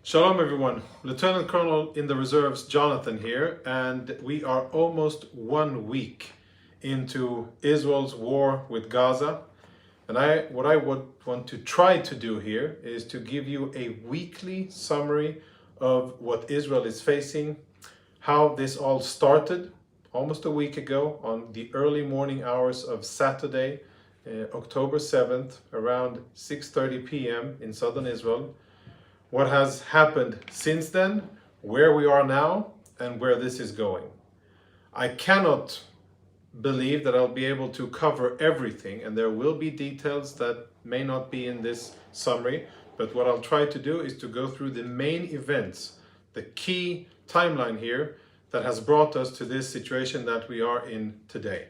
Shalom everyone, Lieutenant Colonel in the Reserves Jonathan here, and we are almost 1 week into Israel's war with Gaza. And what I would want to try to do here is to give you a weekly summary of what Israel is facing, how this all started almost a week ago on the early morning hours of Saturday, October 7th, around 6:30 p.m. in southern Israel. What has happened since then, where we are now, and where this is going. I cannot believe that I'll be able to cover everything, and there will be details that may not be in this summary, but what I'll try to do is to go through the main events, the key timeline here that has brought us to this situation that we are in today.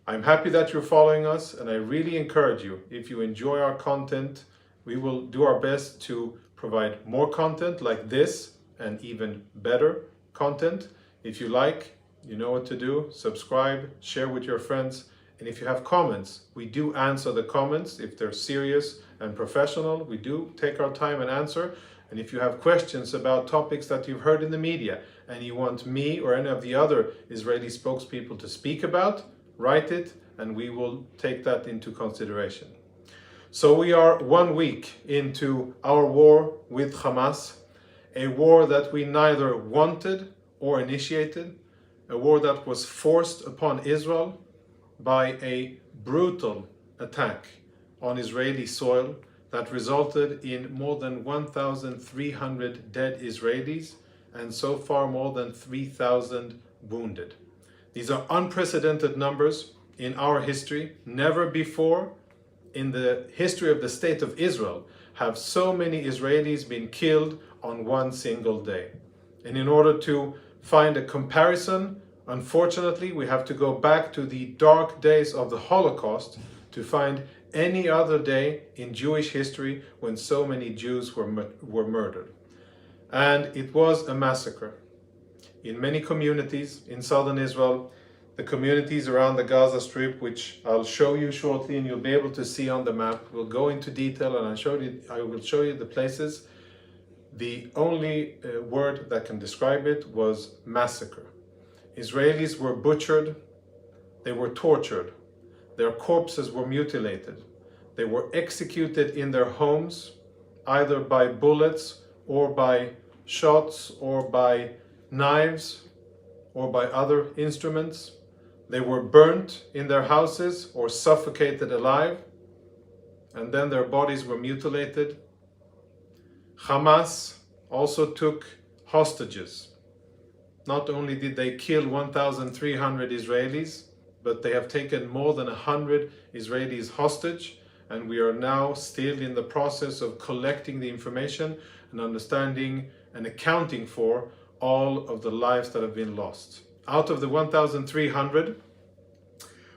I'm happy that you're following us, and I really encourage you, if you enjoy our content, we will do our best to provide more content like this and even better content. If you like, you know what to do. Subscribe, share with your friends. And if you have comments, we do answer the comments. If they're serious and professional, we do take our time and answer. And if you have questions about topics that you've heard in the media and you want me or any of the other Israeli spokespeople to speak about, write it and we will take that into consideration. So we are 1 week into our war with Hamas, a war that we neither wanted or initiated, a war that was forced upon Israel by a brutal attack on Israeli soil that resulted in more than 1,300 dead Israelis and so far more than 3,000 wounded. These are unprecedented numbers in our history. Never before in the history of the state of Israel have so many Israelis been killed on one single day. And in order to find a comparison, unfortunately, we have to go back to the dark days of the Holocaust to find any other day in Jewish history when so many Jews were murdered. And it was a massacre. In many communities in southern Israel, the communities around the Gaza Strip, which I'll show you shortly and you'll be able to see on the map. We'll go into detail and I will show you the places. The only word that can describe it was massacre. Israelis were butchered, they were tortured, their corpses were mutilated, they were executed in their homes, either by bullets or by shots or by knives or by other instruments. They were burnt in their houses or suffocated alive, and then their bodies were mutilated. Hamas also took hostages. Not only did they kill 1,300 Israelis, but they have taken more than 100 Israelis hostage, and we are now still in the process of collecting the information and understanding and accounting for all of the lives that have been lost. Out of the 1,300,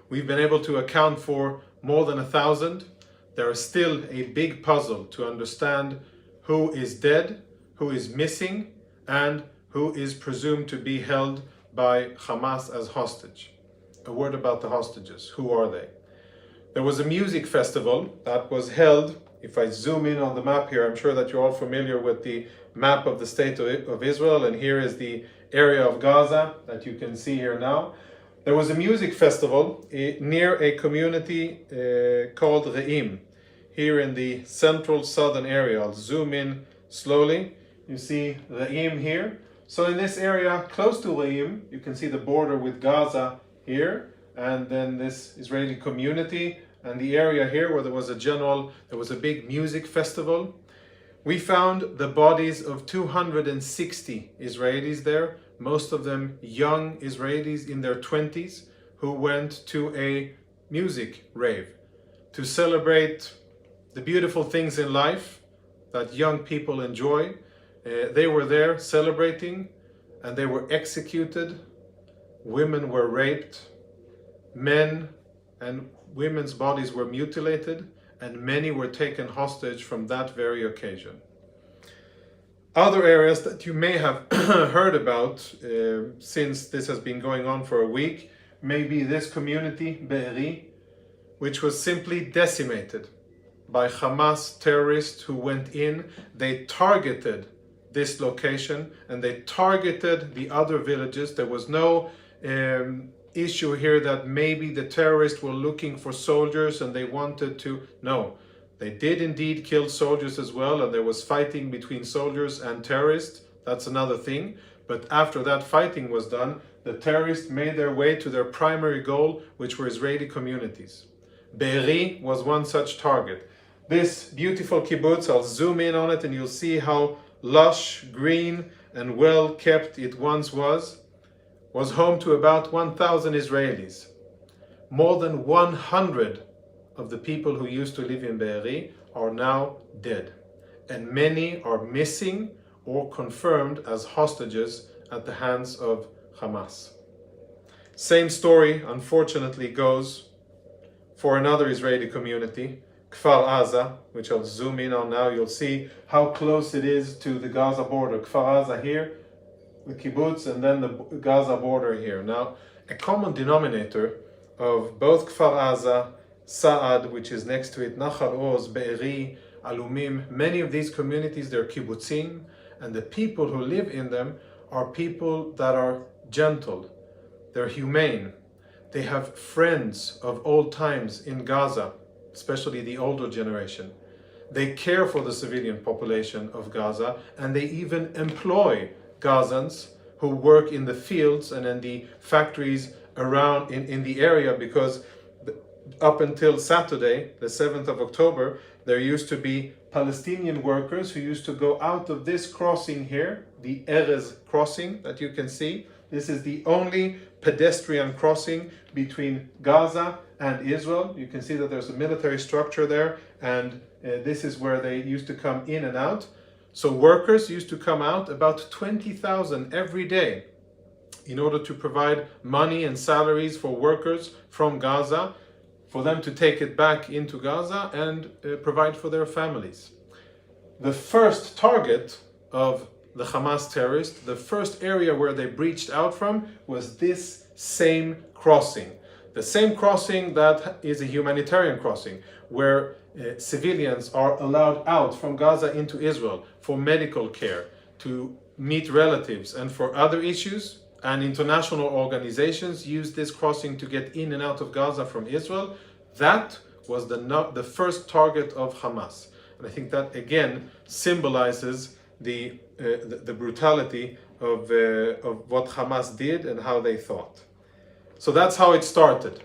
we've been able to account for more than 1,000. There is still a big puzzle to understand who is dead, who is missing, and who is presumed to be held by Hamas as hostage. A word about the hostages. Who are they? There was a music festival that was held. If I zoom in on the map here, I'm sure that you're all familiar with the map of the state of Israel, and here is the area of Gaza that you can see here now. There was a music festival near a community called Re'im, here in the central southern area. I'll zoom in slowly. You see Re'im here. So in this area close to Re'im, you can see the border with Gaza here, and then this Israeli community, and the area here where there was a big music festival. We found the bodies of 260 Israelis there, most of them young Israelis in their 20s, who went to a music rave to celebrate the beautiful things in life that young people enjoy. They were there celebrating, and they were executed. Women were raped, men and women's bodies were mutilated, and many were taken hostage from that very occasion. Other areas that you may have heard about since this has been going on for a week may be this community, Be'eri, which was simply decimated by Hamas terrorists who went in. They targeted this location, and they targeted the other villages. There was no issue here that maybe the terrorists were looking for soldiers and they wanted to. No, they did indeed kill soldiers as well, and there was fighting between soldiers and terrorists. That's another thing. But after that fighting was done, the terrorists made their way to their primary goal, which were Israeli communities. Be'eri was one such target. This beautiful kibbutz, I'll zoom in on it and you'll see how lush, green and well kept it once was home to about 1,000 Israelis. More than 100 of the people who used to live in Be'eri are now dead, and many are missing or confirmed as hostages at the hands of Hamas. Same story, unfortunately, goes for another Israeli community, Kfar Aza, which I'll zoom in on now. You'll see how close it is to the Gaza border. Kfar Aza here, the kibbutz, and then the Gaza border here. Now, a common denominator of both Kfar Aza, Saad, which is next to it, Nachal Oz, Be'eri, Alumim, many of these communities, they're kibbutzim, and the people who live in them are people that are gentle, they're humane, they have friends of old times in Gaza, especially the older generation. They care for the civilian population of Gaza, and they even employ Gazans who work in the fields and in the factories around in the area, because up until Saturday, the 7th of October, there used to be Palestinian workers who used to go out of this crossing here, the Erez crossing that you can see. This is the only pedestrian crossing between Gaza and Israel. You can see that there's a military structure there, and this is where they used to come in and out. So workers used to come out, about 20,000 every day, in order to provide money and salaries for workers from Gaza, for them to take it back into Gaza and provide for their families. The first target of the Hamas terrorists, the first area where they breached out from, was this same crossing. The same crossing that is a humanitarian crossing, where civilians are allowed out from Gaza into Israel for medical care, to meet relatives, and for other issues. And international organizations use this crossing to get in and out of Gaza from Israel. That was the first target of Hamas. And I think that again symbolizes the brutality of what Hamas did and how they thought. So that's how it started.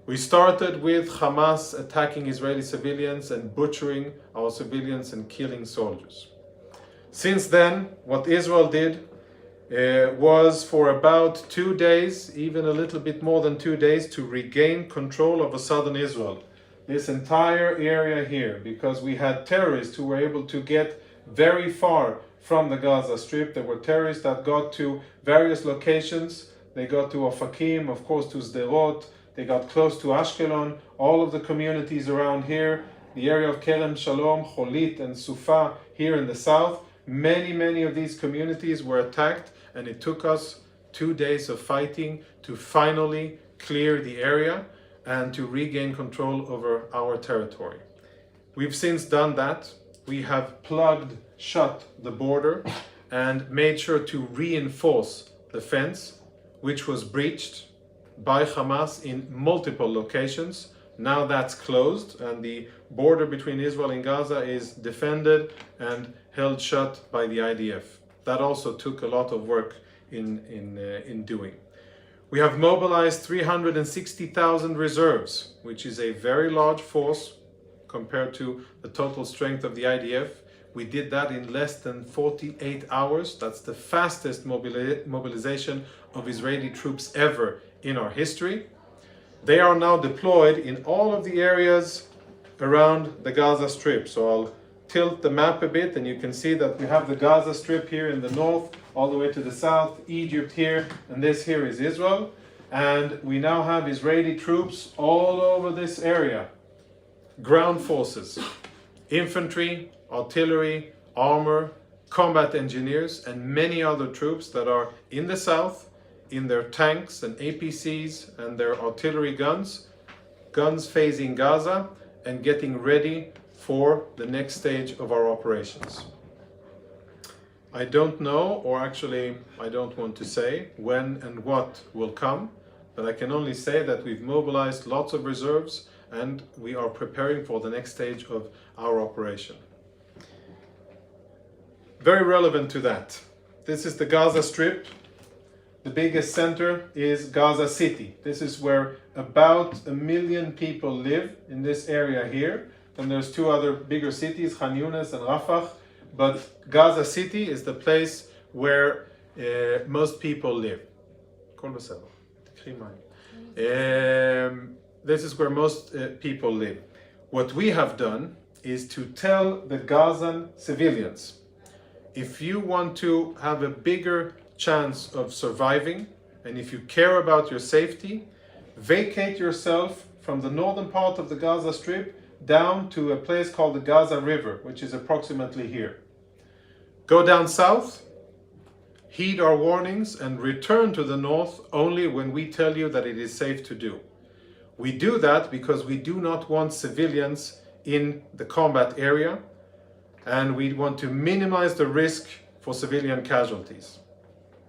We started with Hamas attacking Israeli civilians and butchering our civilians and killing soldiers. Since then, what Israel did was for about 2 days, even a little bit more than 2 days, to regain control over southern Israel. This entire area here, because we had terrorists who were able to get very far from the Gaza Strip. There were terrorists that got to various locations. They got to Ofakim, of course, to Sderot. They got close to Ashkelon, all of the communities around here, the area of Kerem Shalom, Cholit, and Sufa here in the south. Many of these communities were attacked, and it took us 2 days of fighting to finally clear the area and to regain control over our territory. We've since done that. We have plugged shut the border and made sure to reinforce the fence, which was breached by Hamas in multiple locations. Now that's closed, and the border between Israel and Gaza is defended and held shut by the IDF. That also took a lot of work in doing. We have mobilized 360,000 reserves, which is a very large force compared to the total strength of the IDF. We did that in less than 48 hours. That's the fastest mobilization of Israeli troops ever in our history. They are now deployed in all of the areas around the Gaza Strip. So I'll tilt the map a bit, and you can see that we have the Gaza Strip here in the north, all the way to the south, Egypt here, and this here is Israel. And we now have Israeli troops all over this area. Ground forces, infantry, artillery, armor, combat engineers, and many other troops that are in the south, in their tanks and APCs and their artillery guns facing Gaza and getting ready for the next stage of our operations. I don't know, or actually I don't want to say when and what will come, but I can only say that we've mobilized lots of reserves and we are preparing for the next stage of our operation. Very relevant to that. This is the Gaza Strip. The biggest center is Gaza City. This is where about 1 million people live in this area here. Then there's two other bigger cities, Khan Yunis and Rafah. But Gaza City is the place where most people live. This is where most people live. What we have done is to tell the Gazan civilians, if you want to have a bigger chance of surviving, and if you care about your safety, vacate yourself from the northern part of the Gaza Strip down to a place called the Gaza River, which is approximately here. Go down south, heed our warnings, and return to the north only when we tell you that it is safe to do. We do that because we do not want civilians in the combat area, and we want to minimize the risk for civilian casualties.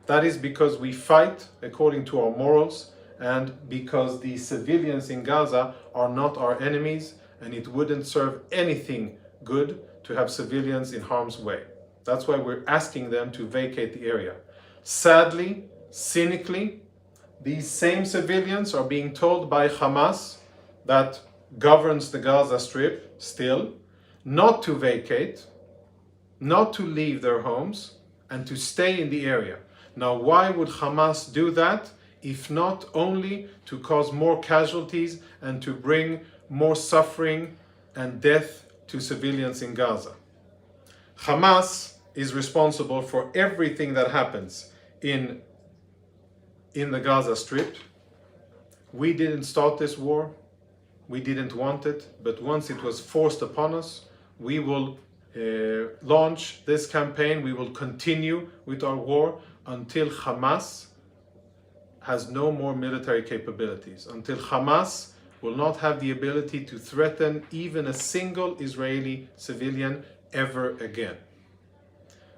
That is because we fight according to our morals and because the civilians in Gaza are not our enemies, and it wouldn't serve anything good to have civilians in harm's way. That's why we're asking them to vacate the area. Sadly, cynically, these same civilians are being told by Hamas, that governs the Gaza Strip still, not to vacate, not to leave their homes, and to stay in the area. Now, why would Hamas do that, if not only to cause more casualties and to bring more suffering and death to civilians in Gaza? Hamas is responsible for everything that happens in the Gaza Strip. We didn't start this war. We didn't want it, but once it was forced upon us, we will launch this campaign. We will continue with our war until Hamas has no more military capabilities, until Hamas will not have the ability to threaten even a single Israeli civilian ever again.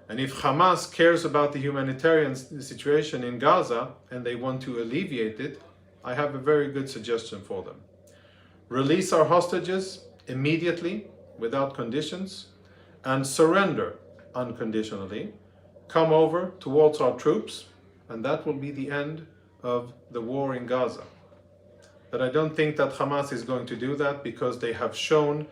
And if Hamas cares about the humanitarian situation in Gaza and they want to alleviate it, I have a very good suggestion for them. Release our hostages immediately, without conditions, and surrender unconditionally. Come over towards our troops, and that will be the end of the war in Gaza. But I don't think that Hamas is going to do that, because they have shown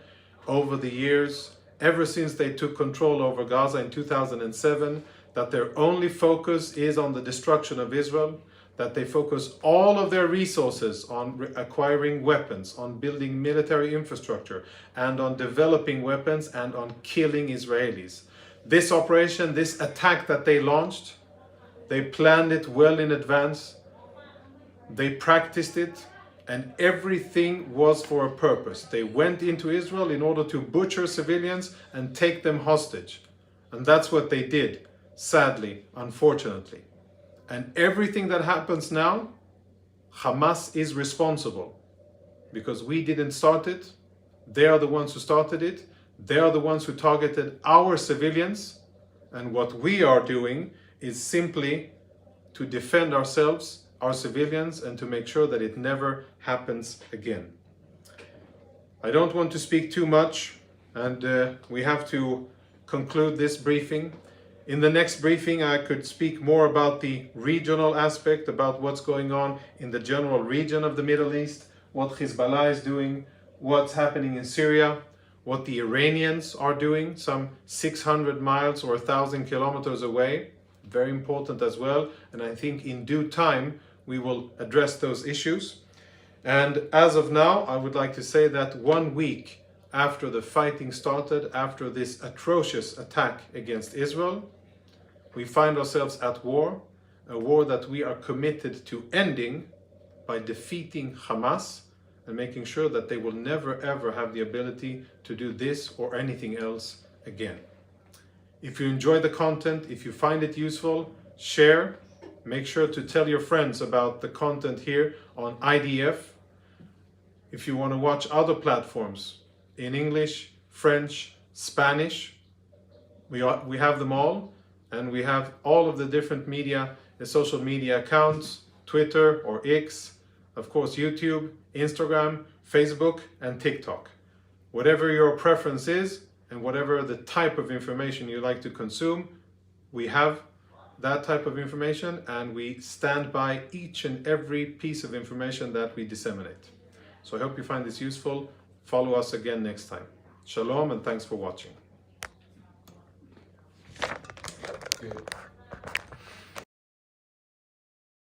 over the years, ever since they took control over Gaza in 2007, that their only focus is on the destruction of Israel, that they focus all of their resources on acquiring weapons, on building military infrastructure, and on developing weapons and on killing Israelis. This operation, this attack that they launched, they planned it well in advance, they practiced it, and everything was for a purpose. They went into Israel in order to butcher civilians and take them hostage. And that's what they did, sadly, unfortunately. And everything that happens now, Hamas is responsible, because we didn't start it. They are the ones who started it. They are the ones who targeted our civilians. And what we are doing is simply to defend ourselves, our civilians, and to make sure that it never happens again. I don't want to speak too much, and we have to conclude this briefing. In the next briefing, I could speak more about the regional aspect, about what's going on in the general region of the Middle East, what Hezbollah is doing, what's happening in Syria, what the Iranians are doing, some 600 miles or 1,000 kilometers away. Very important as well. And I think in due time, we will address those issues. And as of now, I would like to say that 1 week after the fighting started, after this atrocious attack against Israel, we find ourselves at war, a war that we are committed to ending by defeating Hamas and making sure that they will never ever have the ability to do this or anything else again. If you enjoy the content, if you find it useful, share. Make sure to tell your friends about the content here on IDF. If you want to watch other platforms in English, French, Spanish, we have them all. and we have all of the different media, the social media accounts, Twitter or X, of course YouTube, Instagram, Facebook, and TikTok. Whatever your preference is, and whatever the type of information you like to consume, we have that type of information, and we stand by each and every piece of information that we disseminate. So I hope you find this useful. Follow us again next time. Shalom, and thanks for watching. Good.